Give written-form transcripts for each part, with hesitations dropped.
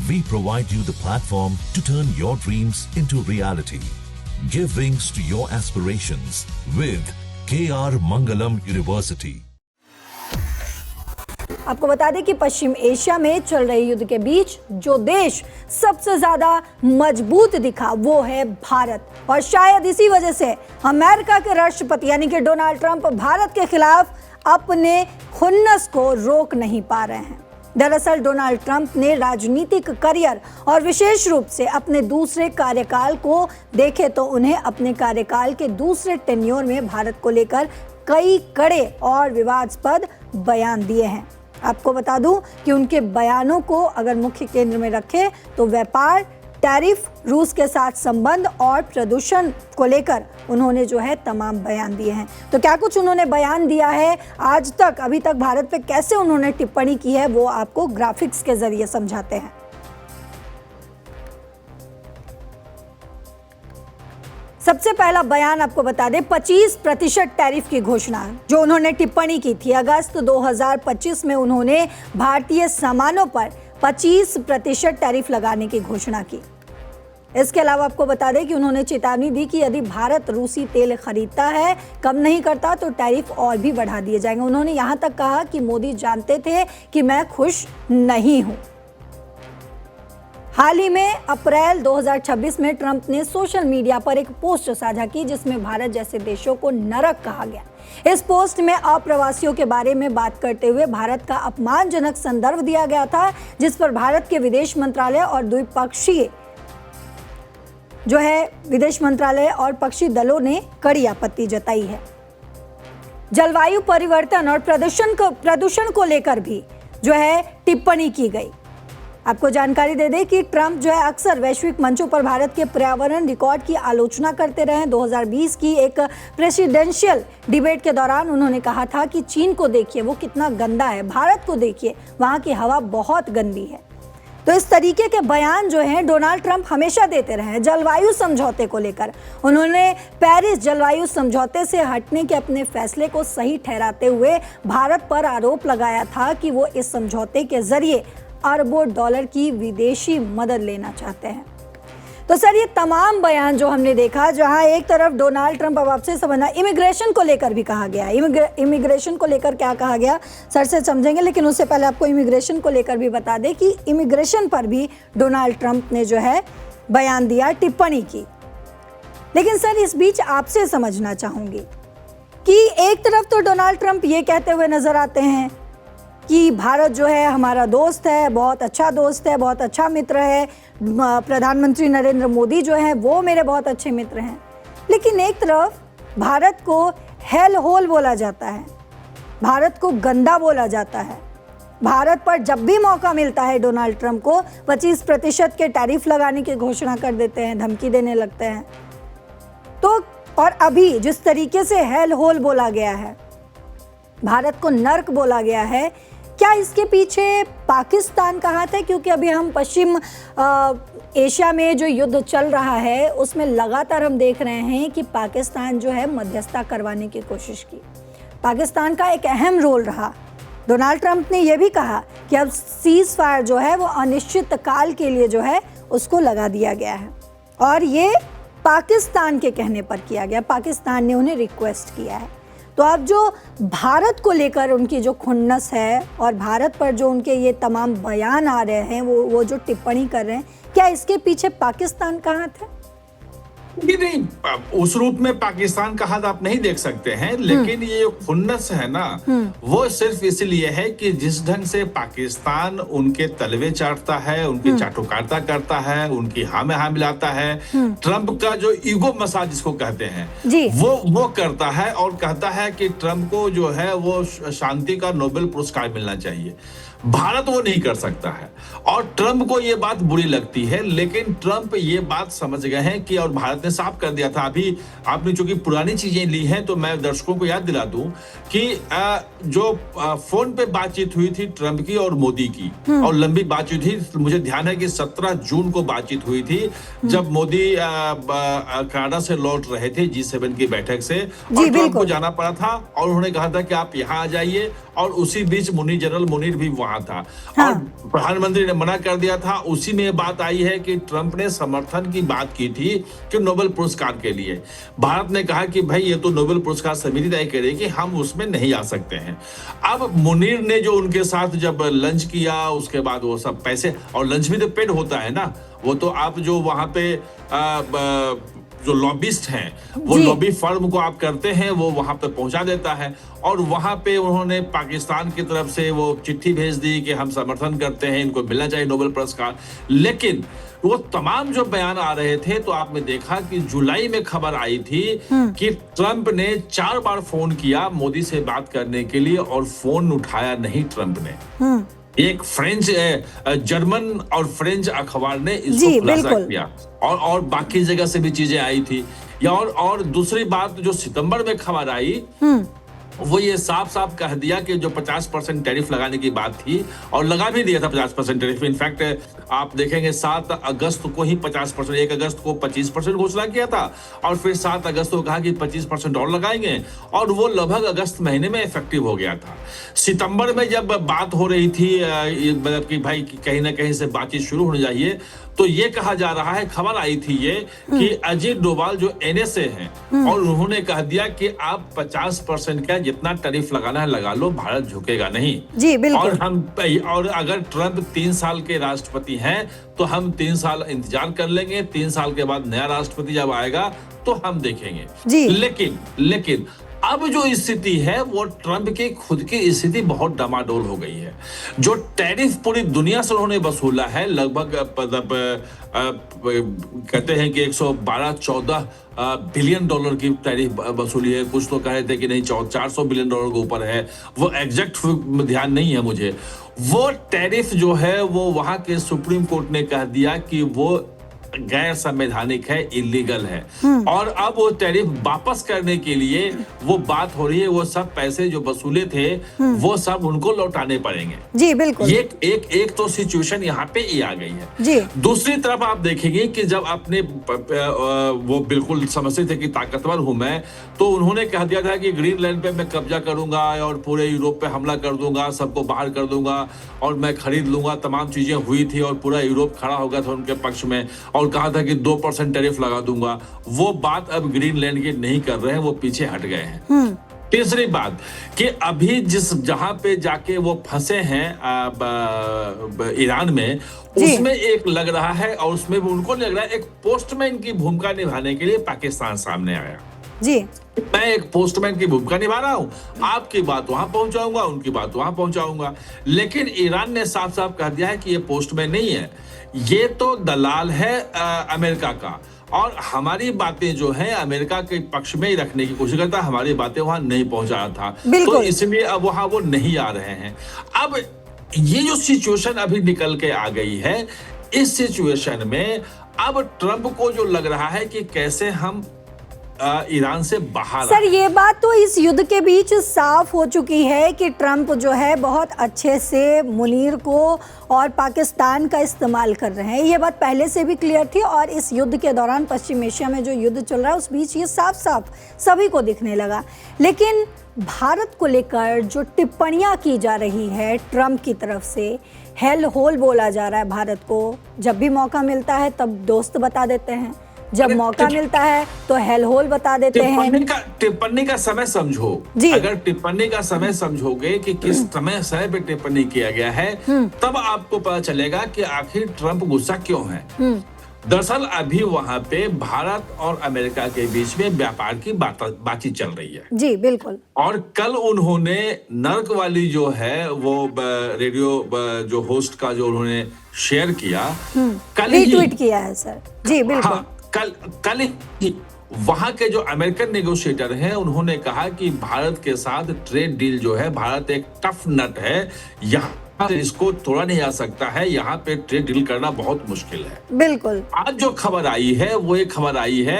We provide you the platform to turn your dreams into reality. Give wings to your aspirations with KR Mangalam University. आपको बता दें कि पश्चिम Asia में चल रहे युद्ध के बीच जो देश सबसे ज्यादा मजबूत दिखा वो है भारत, और शायद इसी वजह से अमेरिका के राष्ट्रपति यानी कि डोनाल्ड ट्रंप भारत के खिलाफ अपने खुन्नस को रोक नहीं पा रहे हैं। दरअसल डोनाल्ड ट्रंप ने राजनीतिक करियर और विशेष रूप से अपने दूसरे कार्यकाल को देखे तो उन्हें अपने कार्यकाल के दूसरे टेन्योर में भारत को लेकर कई कड़े और विवादास्पद बयान दिए हैं। आपको बता दूं कि उनके बयानों को अगर मुख्य केंद्र में रखें तो व्यापार, टैरिफ, रूस के साथ संबंध और प्रदूषण को लेकर उन्होंने जो है तमाम बयान दिए हैं। तो क्या कुछ उन्होंने बयान दिया है, आज तक अभी तक भारत पे कैसे उन्होंने टिप्पणी की है, वो आपको ग्राफिक्स के जरिए समझाते हैं। सबसे पहला बयान आपको बता दें, 25% टैरिफ की घोषणा जो उन्होंने टिप्पणी की थी अगस्त 2025 में उन्होंने भारतीय सामानों पर 25% टैरिफ लगाने की घोषणा की। इसके अलावा आपको बता दें कि उन्होंने चेतावनी दी कि यदि भारत रूसी तेल खरीदता है, कम नहीं करता तो टैरिफ और भी बढ़ा दिए जाएंगे। उन्होंने यहां तक कहा कि मोदी जानते थे कि मैं खुश नहीं हूं। हाल ही में अप्रैल 2026 में ट्रंप ने सोशल मीडिया पर एक पोस्ट साझा की जिसमें भारत जैसे देशों को नरक कहा गया। इस पोस्ट में अप्रवासियों के बारे में बात करते हुए भारत का अपमानजनक संदर्भ दिया गया था, जिस पर भारत के विदेश मंत्रालय और द्विपक्षीय जो है विदेश मंत्रालय और पक्षी दलों ने कड़ी आपत्ति जताई है। जलवायु परिवर्तन और प्रदूषण को लेकर भी जो है टिप्पणी की गई। आपको जानकारी दे दें कि ट्रंप जो है अक्सर वैश्विक मंचों पर भारत के पर्यावरण रिकॉर्ड की आलोचना करते रहे। 2020 की एक प्रेसिडेंशियल डिबेट के दौरान उन्होंने कहा था कि चीन को देखिए वो कितना गंदा है, भारत को देखिए वहाँ की हवा बहुत गंदी है। तो इस तरीके के बयान जो हैं डोनाल्ड ट्रंप हमेशा देते रहे हैं। जलवायु समझौते को लेकर उन्होंने पेरिस जलवायु समझौते से हटने के अपने फैसले को सही ठहराते हुए भारत पर आरोप लगाया था कि वो इस समझौते के जरिए अरबों डॉलर की विदेशी मदद लेना चाहते हैं। तो सर ये तमाम बयान जो हमने देखा, जहां एक तरफ डोनाल्ड ट्रंप, अब आपसे समझना, इमिग्रेशन को लेकर भी कहा गया। इमिग्रेशन को लेकर क्या कहा गया सर से समझेंगे, लेकिन उससे पहले आपको इमिग्रेशन को लेकर भी बता दें कि इमिग्रेशन पर भी डोनाल्ड ट्रंप ने जो है बयान दिया, टिप्पणी की। लेकिन सर इस बीच आपसे समझना चाहूंगी कि एक तरफ तो डोनाल्ड ट्रंप ये कहते हुए नजर आते हैं कि भारत जो है हमारा दोस्त है, बहुत अच्छा दोस्त है, बहुत अच्छा मित्र है, प्रधानमंत्री नरेंद्र मोदी जो है वो मेरे बहुत अच्छे मित्र हैं। लेकिन एक तरफ भारत को हेल होल बोला जाता है, भारत को गंदा बोला जाता है। भारत पर जब भी मौका मिलता है डोनाल्ड ट्रंप को 25% के टैरिफ लगाने की घोषणा कर देते हैं, धमकी देने लगते हैं। तो और अभी जिस तरीके से हेल होल बोला गया है, भारत को नर्क बोला गया है, क्या इसके पीछे पाकिस्तान का हाथ है? क्योंकि अभी हम पश्चिम एशिया में जो युद्ध चल रहा है उसमें लगातार हम देख रहे हैं कि पाकिस्तान जो है मध्यस्थता करवाने की कोशिश की। पाकिस्तान का एक अहम रोल रहा। डोनाल्ड ट्रंप ने यह भी कहा कि अब सीज फायर जो है वो अनिश्चित काल के लिए जो है उसको लगा दिया गया है, और ये पाकिस्तान के कहने पर किया गया। पाकिस्तान ने उन्हें रिक्वेस्ट किया है। तो अब जो भारत को लेकर उनकी जो खुन्नस है और भारत पर जो उनके ये तमाम बयान आ रहे हैं, वो जो टिप्पणी कर रहे हैं, क्या इसके पीछे पाकिस्तान का हाथ है? नहीं, उस रूप में पाकिस्तान का हाथ आप नहीं देख सकते हैं, लेकिन ये जो खुन्नस है ना, वो सिर्फ इसलिए है कि जिस ढंग से पाकिस्तान उनके तलवे चाटता है, उनकी चाटुकारिता करता है, उनकी हाँ में हाँ मिलाता है, ट्रंप का जो ईगो मसाज जिसको कहते हैं वो करता है, और कहता है कि ट्रंप को जो है वो शांति का नोबेल पुरस्कार मिलना चाहिए। भारत वो नहीं कर सकता है, और ट्रंप को ये बात बुरी लगती है। लेकिन ट्रंप ये बात समझ गए हैं कि, और भारत ने साफ कर दिया था। अभी आपने चूंकि पुरानी चीजें ली हैं तो मैं दर्शकों को याद दिला दूं कि जो फोन पे बातचीत हुई थी ट्रंप की और मोदी की, और लंबी बातचीत थी। मुझे ध्यान है कि 17 जून को बातचीत हुई थी, जब मोदी कनाडा से लौट रहे थे G7 की बैठक से, और ट्रंप को जाना पड़ा था, और उन्होंने कहा था कि आप यहाँ आ जाइए। और उसी बीच जनरल मुनीर भी वहां था। हाँ। और प्रधानमंत्री ने मना कर दिया था। उसी में बात आई है कि ट्रंप ने समर्थन की बात की थी कि नोबेल पुरस्कार के लिए। भारत ने कहा कि भाई ये तो नोबेल पुरस्कार समिति तय करेगी, हम उसमें नहीं आ सकते हैं। अब मुनीर ने जो उनके साथ जब लंच किया, उसके बाद वो सब पैसे, और लंच भी तो पेड होता है ना, वो तो आप जो वहां पे जो लॉबिस्ट हैं, वो लॉबी फर्म को आप करते हैं, वो वहां पे पहुंचा देता है। और वहां पे उन्होंने पाकिस्तान की तरफ से वो चिट्ठी भेज दी कि हम समर्थन करते हैं, इनको मिलना चाहिए नोबेल पुरस्कार। लेकिन वो तमाम जो बयान आ रहे थे, तो आपने देखा कि जुलाई में खबर आई थी कि ट्रंप ने 4 बार फोन किया मोदी से बात करने के लिए और फोन उठाया नहीं ट्रंप ने। एक फ्रेंच, जर्मन और फ्रेंच अखबार ने इसको खुलासा किया, और बाकी जगह से भी चीजें आई थी। और दूसरी बात जो सितंबर में खबर आई, वो ये साफ साफ कह दिया कि जो 50% टैरिफ लगाने की बात थी, और लगा भी दिया था 50% टैरिफ। इनफैक्ट आप देखेंगे 7 अगस्त को ही 50%, 1 अगस्त को 25% घोषणा किया था, और फिर 7 अगस्त को कहा कि 25% और लगाएंगे, और वो लगभग अगस्त महीने में इफेक्टिव हो गया था। सितंबर में जब बात हो रही थी, मतलब कि भाई कहीं ना कहीं से बातचीत शुरू होनी चाहिए, तो ये कहा जा रहा है, खबर आई थी ये कि अजीत डोभाल जो NSA हैं, और उन्होंने कह दिया कि आप 50% का जितना टैरिफ लगाना है लगा लो, भारत झुकेगा नहीं। जी बिल्कुल। और अगर ट्रंप 3 साल के राष्ट्रपति हैं, तो हम 3 साल इंतजार कर लेंगे। 3 साल के बाद नया राष्ट्रपति जब आएगा तो हम देखेंगे जी। लेकिन अब जो स्थिति है, वो ट्रंप की खुद की स्थिति बहुत डामाडोल हो गई है। जो टैरिफ पूरी दुनिया से उन्होंने वसूला है, लगभग कहते हैं कि 112-14 बिलियन डॉलर की टैरिफ वसूली है। कुछ तो कह रहे थे कि नहीं 400 बिलियन डॉलर के ऊपर है, वो एग्जैक्ट ध्यान नहीं है मुझे। वो टैरिफ जो है, वो वहां के सुप्रीम कोर्ट ने कह दिया कि वो गैर संवैधानिक है, इलीगल है, और अब वो टैरिफ वापस करने के लिए वो बात हो रही है। वो सब पैसे जो वसूले थे, वो सब उनको लौटाने पड़ेंगे। जी बिल्कुल। एक तो सिचुएशन यहाँ पे ये आ गई है जी। दूसरी तरफ आप देखेंगे कि जब अपने वो बिल्कुल समझते थे कि ताकतवर हूं मैं, तो उन्होंने कह दिया था कि ग्रीनलैंड पे मैं कब्जा करूंगा और पूरे यूरोप पे हमला कर दूंगा, सबको बाहर कर दूंगा और मैं खरीद लूंगा। तमाम चीजें हुई थी और पूरा यूरोप खड़ा हो गया था उनके पक्ष में, और कहा था कि 2% टैरिफ लगा दूंगा। वो बात अब ग्रीनलैंड के नहीं कर रहे हैं, वो पीछे हट गए हैं। तीसरी बात कि अभी जहां पे जाके वो फंसे हैं ईरान में, उसमें एक लग रहा है, और उसमें उनको लग रहा है एक पोस्टमैन की भूमिका निभाने के लिए पाकिस्तान सामने आया जी। मैं एक पोस्टमैन की भूमिका निभा रहा हूं, आपकी बात वहां पहुंचाऊंगा, उनकी बात वहां पहुंचाऊंगा। लेकिन ईरान ने साफ साफ कह दिया है कि ये पोस्टमैन नहीं है, ये तो दलाल है अमेरिका का, और हमारी बातें जो हैं अमेरिका के पक्ष में ही रखने की कोशिश करता है, हमारी बातें वहां नहीं पहुंचा रहा था, तो इसलिए अब वहां वो नहीं आ रहे हैं। अब ये जो सिचुएशन अभी निकल के आ गई है, इस सिचुएशन में अब ट्रंप को जो लग रहा है कि कैसे हम ईरान से बाहर। सर ये बात तो इस युद्ध के बीच साफ हो चुकी है कि ट्रंप जो है बहुत अच्छे से मुनीर को और पाकिस्तान का इस्तेमाल कर रहे हैं। ये बात पहले से भी क्लियर थी, और इस युद्ध के दौरान पश्चिम एशिया में जो युद्ध चल रहा है उस बीच ये साफ साफ सभी को दिखने लगा। लेकिन भारत को लेकर जो टिप्पणियां की जा रही है ट्रंप की तरफ से, हेल होल बोला जा रहा है भारत को। जब भी मौका मिलता है तब दोस्त बता देते हैं, जब मौका मिलता है तो हेल होल बता देते हैं। टिप्पणी का समय समझो जी। अगर टिप्पणी का समय समझोगे कि किस समय पे टिप्पणी किया गया है, तब आपको पता चलेगा कि आखिर ट्रंप गुस्सा क्यों है। दरअसल अभी वहां पे भारत और अमेरिका के बीच में व्यापार की बातचीत चल रही है जी बिल्कुल। और कल उन्होंने नर्क वाली जो है वो रेडियो जो होस्ट का जो उन्होंने शेयर किया, कल ही ट्वीट किया है सर जी बिल्कुल। हाँ, कल ही वहां के जो अमेरिकन नेगोशिएटर हैं उन्होंने कहा कि भारत के साथ ट्रेड डील जो है, भारत एक टफ नट है, यहाँ इसको तोड़ा नहीं जा सकता है, यहाँ पे ट्रेड डील करना बहुत मुश्किल है। बिल्कुल। आज जो खबर आई है वो एक खबर आई है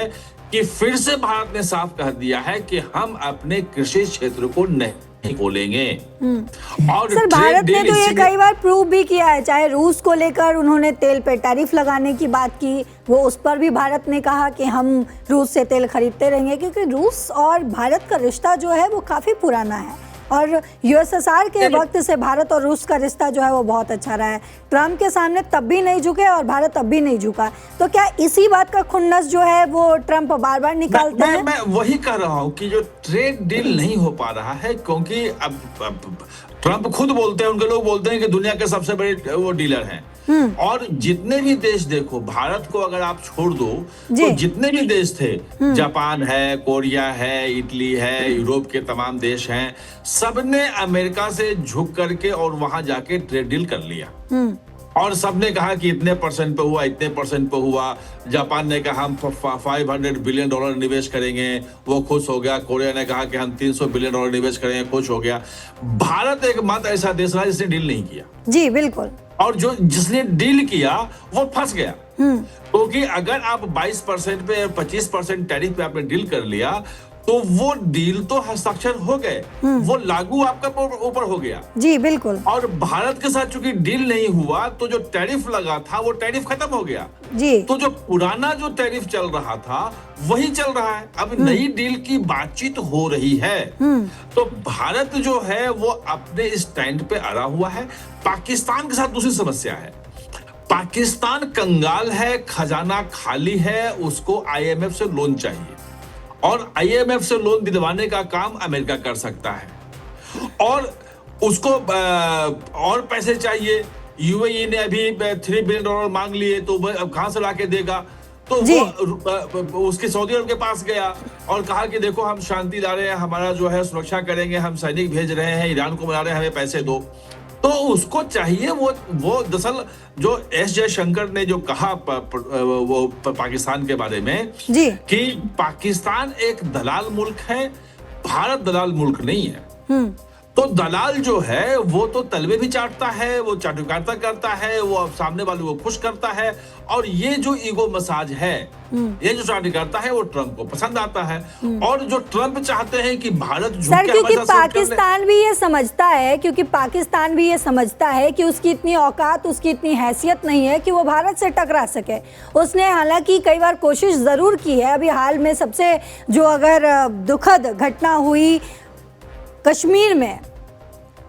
कि फिर से भारत ने साफ कह दिया है कि हम अपने कृषि क्षेत्र को नहीं खोलेंगे। और सर भारत ने तो ये कई बार प्रूव भी किया है, चाहे रूस को लेकर उन्होंने तेल पे टैरिफ लगाने की बात की, वो उस पर भी भारत ने कहा कि हम रूस से तेल खरीदते रहेंगे, क्योंकि रूस और भारत का रिश्ता जो है वो काफी पुराना है। और यूएसएसआर के वक्त से भारत और रूस का रिश्ता जो है वो बहुत अच्छा रहा है। ट्रंप के सामने तब भी नहीं झुके और भारत तब भी नहीं झुका। तो क्या इसी बात का खुन्नस जो है वो ट्रंप बार बार निकालते हैं? मैं वही कह रहा हूं कि जो ट्रेड डील नहीं हो पा रहा है, क्योंकि अब ट्रंप खुद बोलते हैं, उनके लोग बोलते हैं कि दुनिया के सबसे बड़े वो डीलर हैं। और जितने भी देश देखो, भारत को अगर आप छोड़ दो तो जितने भी देश थे, जापान है, कोरिया है, इटली है, यूरोप के तमाम देश हैं, सबने अमेरिका से झुक करके और वहां जाके ट्रेड डील कर लिया। और सबने कहा कि इतने परसेंट पे हुआ, इतने परसेंट पे हुआ। जापान ने कहा हम $500 बिलियन निवेश करेंगे, वो खुश हो गया। कोरिया ने कहा कि हम $300 बिलियन निवेश करेंगे, खुश हो गया। भारत एकमात्र ऐसा देश रहा जिसने डील नहीं किया। जी बिल्कुल। और जो जिसने डील किया वो फंस गया, क्योंकि अगर आप 22% पे 25% टैरिफ पे आपने डील कर लिया तो वो डील तो हस्ताक्षर हो गए, वो लागू आपका ऊपर हो गया। जी बिल्कुल। और भारत के साथ चूंकि डील नहीं हुआ तो जो टैरिफ लगा था वो टैरिफ खत्म हो गया। जी। तो जो पुराना जो टैरिफ चल रहा था वही चल रहा है। अब नई डील की बातचीत हो रही है। तो भारत जो है वो अपने स्टैंड पे अड़ा हुआ है। पाकिस्तान के साथ दूसरी समस्या है, पाकिस्तान कंगाल है, खजाना खाली है, उसको IMF से लोन चाहिए और IMF से लोन दिलवाने का काम अमेरिका कर सकता है। और उसको और पैसे चाहिए। UAE ने अभी $3 बिलियन मांग लिए, तो वो अब कहां से लाके देगा? तो वो उसके सऊदी अरब के पास गया और कहा कि देखो हम शांति ला रहे हैं, हमारा जो है सुरक्षा करेंगे, हम सैनिक भेज रहे हैं, ईरान को बना रहे हैं, हमें पैसे दो। तो उसको चाहिए वो दरअसल जो S जयशंकर ने जो कहा वो पाकिस्तान के बारे में कि पाकिस्तान एक दलाल मुल्क है, भारत दलाल मुल्क नहीं है। तो दलाल जो है वो तो तलवे भी चाटता है, वो चाटुकारिता करता है, वो सामने वाले को खुश करता है। और ये जो ईगो मसाज है, ये जो चाटुकारिता है, वो ट्रंप को पसंद आता है। और जो ट्रंप चाहते हैं कि भारत सर, क्योंकि पाकिस्तान भी ये समझता है, कि उसकी इतनी औकात, उसकी इतनी हैसियत नहीं है कि वो भारत से टकरा सके। उसने हालांकि कई बार कोशिश जरूर की है। अभी हाल में सबसे जो अगर दुखद घटना हुई कश्मीर में,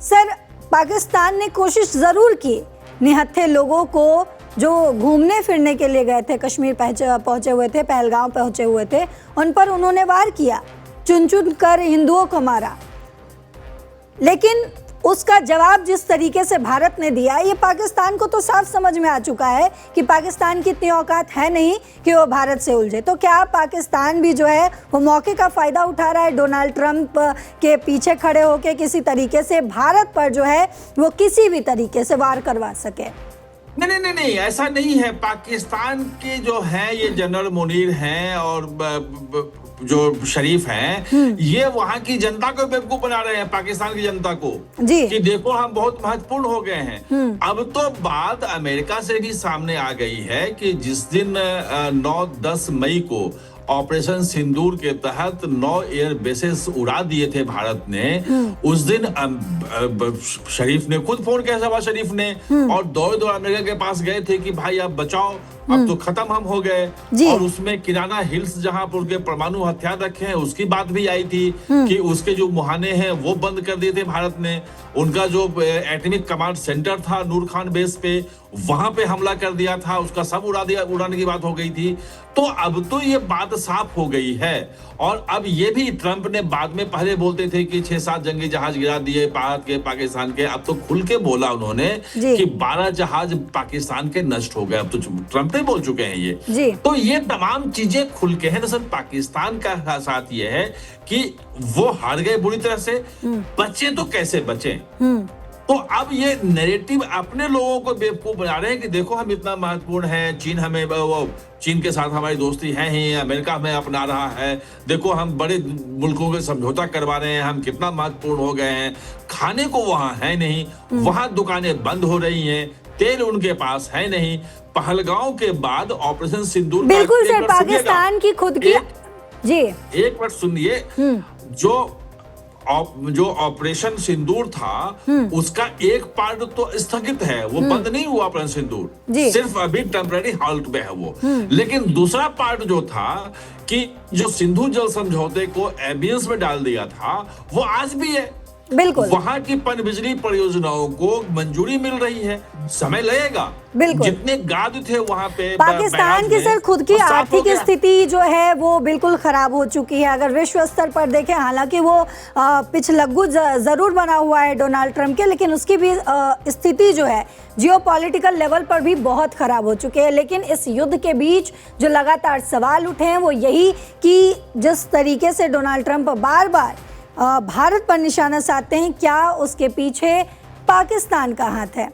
सर पाकिस्तान ने कोशिश जरूर की, निहत्थे लोगों को जो घूमने फिरने के लिए गए थे, कश्मीर पहुंचे हुए थे, पहलगांव पहुंचे हुए थे, उन पर उन्होंने वार किया, चुन चुन कर हिंदुओं को मारा। लेकिन उसका जवाब जिस तरीके से भारत ने दिया, ये पाकिस्तान को तो साफ समझ में आ चुका है कि पाकिस्तान की इतनी औकात है नहीं कि वो भारत से उलझे। तो क्या पाकिस्तान भी जो है वो मौके का फायदा उठा रहा है, डोनाल्ड ट्रंप के पीछे खड़े होकर किसी तरीके से भारत पर जो है वो किसी भी तरीके से वार करवा सके? नहीं, ऐसा नहीं है। पाकिस्तान के जो है ये जनरल मुनीर हैं और जो शरीफ हैं, ये वहां की जनता को बेवकूफ बना रहे हैं, पाकिस्तान की जनता को, कि देखो हम बहुत महत्वपूर्ण हो गए हैं। अब तो बात अमेरिका से भी सामने आ गई है कि जिस दिन 9-10 मई को ऑपरेशन सिंदूर के तहत 9 एयर बेसेस उड़ा दिए थे भारत ने, उस दिन शरीफ ने खुद फोन किया, शहबाज शरीफ ने, और दौड़ अमेरिका के पास गए थे कि भाई आप बचाओ, अब तो खत्म हम हो गए। और उसमें किराना हिल्स जहां पर उसके परमाणु हथियार रखे हैं उसकी बात भी आई थी कि उसके जो मुहाने हैं वो बंद कर दिए थे भारत ने। उनका जो एटॉमिक कमांड सेंटर था नूर खान बेस पे, वहां पे हमला कर दिया था, उसका सब उड़ाने की बात हो गई थी। तो अब तो ये बात साफ हो गई है। और अब ये भी ट्रंप ने बाद में, पहले बोलते थे कि 6-7 जंगी जहाज गिरा दिए भारत के, पाकिस्तान के, अब तो खुल के बोला उन्होंने कि 12 जहाज पाकिस्तान के नष्ट हो गए। अब तो ट्रंप ने बोल चुके हैं ये। तो ये तमाम चीजें खुल के हैं। दरअसल पाकिस्तान का साथ ये है कि वो हार गए बुरी तरह से, बचे तो कैसे बचे। तो अब ये नैरेटिव अपने लोगों को बेवकूफ बना रहे हैं कि देखो हम इतना महत्वपूर्ण हैं, चीन के साथ हमारी दोस्ती है ही, अमेरिका हमें अपना रहा है, देखो हम बड़े मुल्कों के समझौता करवा रहे हैं, हम कितना महत्वपूर्ण हो गए हैं। खाने को वहां है नहीं, वहां दुकानें बंद हो रही हैं, तेल उनके पास है नहीं। पहलगांव के बाद ऑपरेशन सिंदूर, बिल्कुल सर, पाकिस्तान की खुद की एक मिनट सुनिए, जो ऑपरेशन सिंदूर था उसका एक पार्ट तो स्थगित है, वो बंद नहीं हुआ ऑपरेशन सिंदूर, सिर्फ अभी टेम्पररी हाल्ट पे है वो। लेकिन दूसरा पार्ट जो था कि जो सिंधु जल समझौते को एबियंस में डाल दिया था, वो आज भी है। बिल्कुल। वहां की पनबिजली परियोजनाओं को मंजूरी मिल रही है, समय लगेगा। बिल्कुल। जितने गाद थे वहां पे पाकिस्तान की सर खुद की आर्थिक स्थिति जो है वो बिल्कुल खराब हो चुकी है। अगर विश्व स्तर पर देखें, हालांकि वो पिछलग्गू जरूर बना हुआ है डोनाल्ड ट्रंप के, लेकिन उसकी भी स्थिति जो है जियोपॉलिटिकल लेवल पर भी बहुत खराब हो चुकी है। लेकिन इस युद्ध के बीच जो लगातार सवाल उठे हैं वो यही कि जिस तरीके से डोनाल्ड ट्रंप बार बार भारत पर निशाना साधते हैं, क्या उसके पीछे पाकिस्तान का हाथ है?